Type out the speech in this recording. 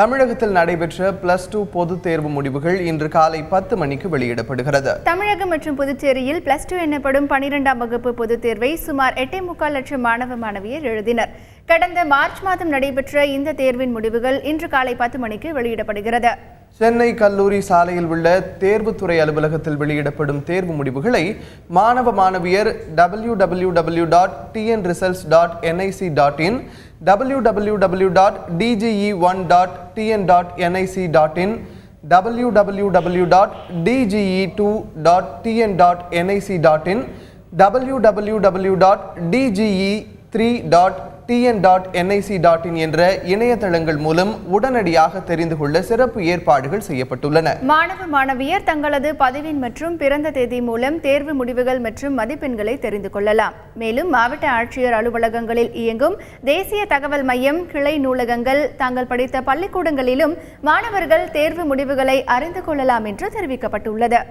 தமிழகத்தில் நடைபெற்ற +2 பொதுத் தேர்வு முடிவுகள் இன்று காலை 10 மணிக்கு வெளியிடப்படுகிறது. தமிழகம் மற்றும் புதுச்சேரியில் +2 எனப்படும் 12ஆம் வகுப்பு பொதுத் தேர்வை சுமார் 8.25 லட்சம் மாணவ மாணவியர் எழுதினர். கடந்த மார்ச் மாதம் நடைபெற்ற இந்த தேர்வின் முடிவுகள் இன்று காலை 10 மணிக்கு வெளியிடப்படுகிறது. சென்னை கல்லூரி சாலையில் உள்ள தேர்வுத்துறை அலுவலகத்தில் வெளியிடப்படும் தேர்வு முடிவுகளை மாணவ மாணவியர் www.tnresults.nic.in, www.dge1.tn.nic.in, www.dge2.tn.nic.in, www.dge3.tn.nic.in என்ற இணையதளங்கள் மூலம் உடனடியாக தெரிந்து கொள்ள சிறப்பு ஏற்பாடுகள் செய்யப்பட்டுள்ளன. மாணவ மாணவியர் தங்களது பதிவின் மற்றும் பிறந்த தேதி மூலம் தேர்வு முடிவுகள் மற்றும் மதிப்பெண்களை தெரிந்து கொள்ளலாம். மேலும் மாவட்ட ஆட்சியர் அலுவலகங்களில் இயங்கும் தேசிய தகவல் மையம், கிளை நூலகங்கள், தாங்கள் படித்த பள்ளிக்கூடங்களிலும் மாணவர்கள் தேர்வு முடிவுகளை அறிந்து கொள்ளலாம் என்று தெரிவிக்கப்பட்டுள்ளது.